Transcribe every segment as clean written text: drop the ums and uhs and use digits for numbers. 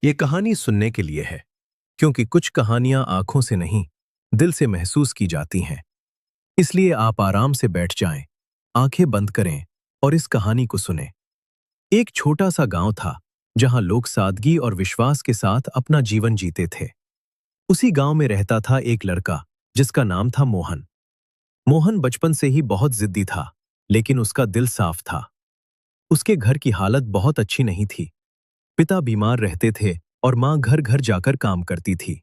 ये कहानी सुनने के लिए है, क्योंकि कुछ कहानियां आंखों से नहीं, दिल से महसूस की जाती हैं। इसलिए आप आराम से बैठ जाएं, आंखें बंद करें और इस कहानी को सुनें। एक छोटा सा गांव था, जहां लोग सादगी और विश्वास के साथ अपना जीवन जीते थे। उसी गांव में रहता था एक लड़का, जिसका नाम था मोहन। मोहन बचपन से ही बहुत जिद्दी था, लेकिन उसका दिल साफ था। उसके घर की हालत बहुत अच्छी नहीं थी। पिता बीमार रहते थे और मां घर घर जाकर काम करती थी।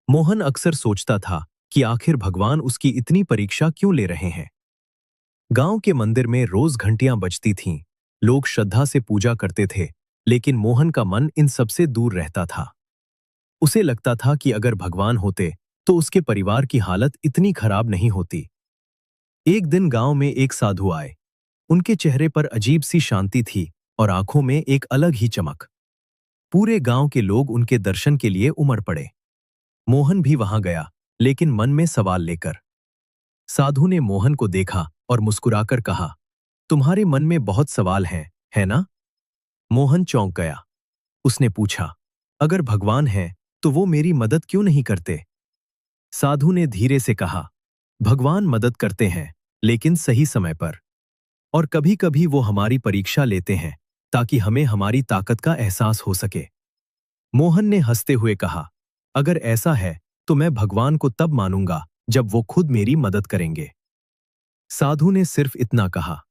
मोहन अक्सर सोचता था कि आखिर भगवान उसकी इतनी परीक्षा क्यों ले रहे हैं। गांव के मंदिर में रोज घंटियां बजती थीं, लोग श्रद्धा से पूजा करते थे, लेकिन मोहन का मन इन सबसे दूर रहता था। उसे लगता था कि अगर भगवान होते तो उसके परिवार की हालत इतनी खराब नहीं होती। एक दिन गांव में एक साधु आए। उनके चेहरे पर अजीब सी शांति थी और आंखों में एक अलग ही चमक। पूरे गांव के लोग उनके दर्शन के लिए उमड़ पड़े। मोहन भी वहां गया, लेकिन मन में सवाल लेकर। साधु ने मोहन को देखा और मुस्कुराकर कहा, तुम्हारे मन में बहुत सवाल हैं, है ना? मोहन चौंक गया। उसने पूछा, अगर भगवान है तो वो मेरी मदद क्यों नहीं करते? साधु ने धीरे से कहा, भगवान मदद करते हैं, लेकिन सही समय पर। और कभी कभी वो हमारी परीक्षा लेते हैं, ताकि हमें हमारी ताकत का एहसास हो सके। मोहन ने हंसते हुए कहा, अगर ऐसा है तो मैं भगवान को तब मानूंगा जब वो खुद मेरी मदद करेंगे। साधु ने सिर्फ इतना कहा,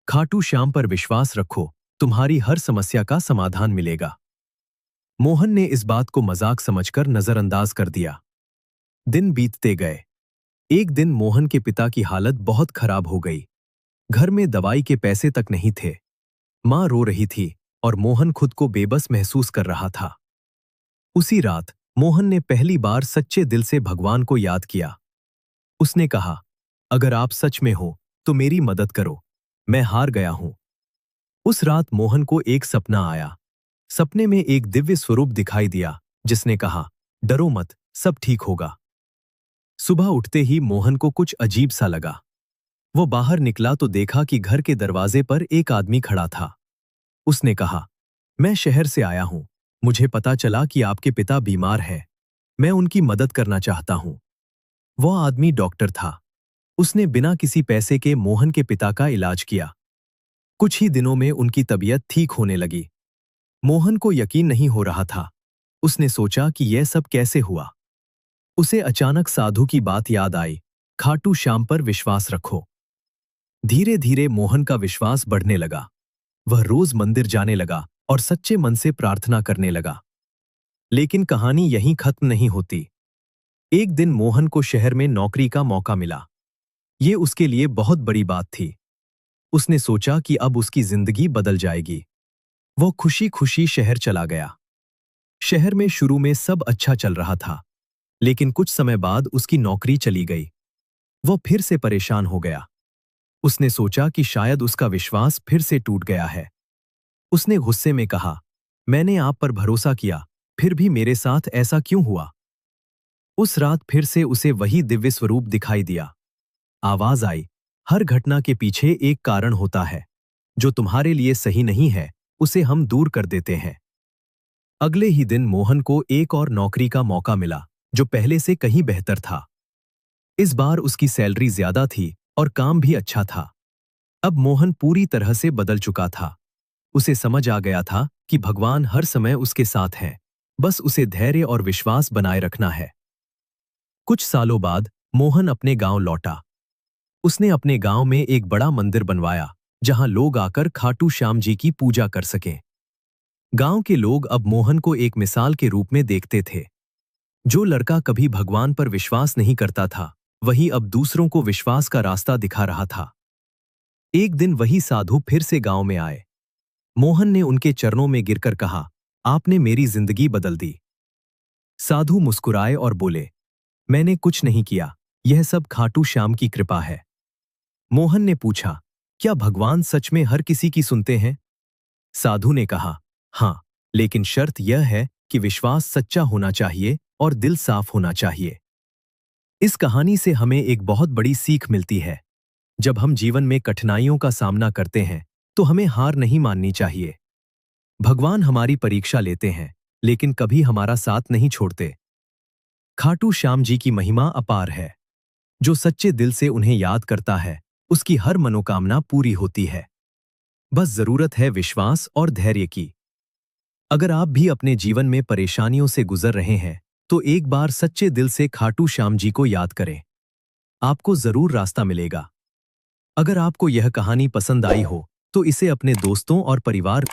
खाटू श्याम पर विश्वास रखो, तुम्हारी हर समस्या का समाधान मिलेगा। मोहन ने इस बात को मजाक समझकर नजरअंदाज कर दिया। दिन बीतते गए। एक दिन मोहन के पिता की हालत बहुत खराब हो गई। घर में दवाई के पैसे तक नहीं थे। मां रो रही थी और मोहन खुद को बेबस महसूस कर रहा था। उसी रात मोहन ने पहली बार सच्चे दिल से भगवान को याद किया। उसने कहा, अगर आप सच में हो तो मेरी मदद करो, मैं हार गया हूं। उस रात मोहन को एक सपना आया। सपने में एक दिव्य स्वरूप दिखाई दिया, जिसने कहा, डरो मत, सब ठीक होगा। सुबह उठते ही मोहन को कुछ अजीब सा लगा। वो बाहर निकला तो देखा कि घर के दरवाजे पर एक आदमी खड़ा था। उसने कहा, मैं शहर से आया हूं, मुझे पता चला कि आपके पिता बीमार हैं। मैं उनकी मदद करना चाहता हूं। वह आदमी डॉक्टर था। उसने बिना किसी पैसे के मोहन के पिता का इलाज किया। कुछ ही दिनों में उनकी तबीयत ठीक होने लगी। मोहन को यकीन नहीं हो रहा था। उसने सोचा कि यह सब कैसे हुआ। उसे अचानक साधु की बात याद आई, खाटू श्याम पर विश्वास रखो। धीरे धीरे मोहन का विश्वास बढ़ने लगा। वह रोज मंदिर जाने लगा और सच्चे मन से प्रार्थना करने लगा। लेकिन कहानी यहीं खत्म नहीं होती। एक दिन मोहन को शहर में नौकरी का मौका मिला। ये उसके लिए बहुत बड़ी बात थी। उसने सोचा कि अब उसकी जिंदगी बदल जाएगी। वो खुशी खुशी शहर चला गया। शहर में शुरू में सब अच्छा चल रहा था, लेकिन कुछ समय बाद उसकी नौकरी चली गई। वो फिर से परेशान हो गया। उसने सोचा कि शायद उसका विश्वास फिर से टूट गया है। उसने गुस्से में कहा, मैंने आप पर भरोसा किया, फिर भी मेरे साथ ऐसा क्यों हुआ? उस रात फिर से उसे वही दिव्य स्वरूप दिखाई दिया। आवाज आई, हर घटना के पीछे एक कारण होता है। जो तुम्हारे लिए सही नहीं है, उसे हम दूर कर देते हैं। अगले ही दिन मोहन को एक और नौकरी का मौका मिला, जो पहले से कहीं बेहतर था। इस बार उसकी सैलरी ज्यादा थी और काम भी अच्छा था। अब मोहन पूरी तरह से बदल चुका था। उसे समझ आ गया था कि भगवान हर समय उसके साथ है, बस उसे धैर्य और विश्वास बनाए रखना है। कुछ सालों बाद मोहन अपने गांव लौटा। उसने अपने गांव में एक बड़ा मंदिर बनवाया, जहां लोग आकर खाटू श्याम जी की पूजा कर सकें। गांव के लोग अब मोहन को एक मिसाल के रूप में देखते थे। जो लड़का कभी भगवान पर विश्वास नहीं करता था, वही अब दूसरों को विश्वास का रास्ता दिखा रहा था। एक दिन वही साधु फिर से गांव में आए। मोहन ने उनके चरणों में गिरकर कहा, आपने मेरी जिंदगी बदल दी। साधु मुस्कुराए और बोले, मैंने कुछ नहीं किया, यह सब खाटू श्याम की कृपा है। मोहन ने पूछा, क्या भगवान सच में हर किसी की सुनते हैं? साधु ने कहा, हाँ, लेकिन शर्त यह है कि विश्वास सच्चा होना चाहिए और दिल साफ होना चाहिए। इस कहानी से हमें एक बहुत बड़ी सीख मिलती है। जब हम जीवन में कठिनाइयों का सामना करते हैं, तो हमें हार नहीं माननी चाहिए। भगवान हमारी परीक्षा लेते हैं, लेकिन कभी हमारा साथ नहीं छोड़ते। खाटू श्याम जी की महिमा अपार है। जो सच्चे दिल से उन्हें याद करता है, उसकी हर मनोकामना पूरी होती है। बस जरूरत है विश्वास और धैर्य की। अगर आप भी अपने जीवन में परेशानियों से गुजर रहे हैं, तो एक बार सच्चे दिल से खाटू श्याम जी को याद करें। आपको जरूर रास्ता मिलेगा। अगर आपको यह कहानी पसंद आई हो, तो इसे अपने दोस्तों और परिवार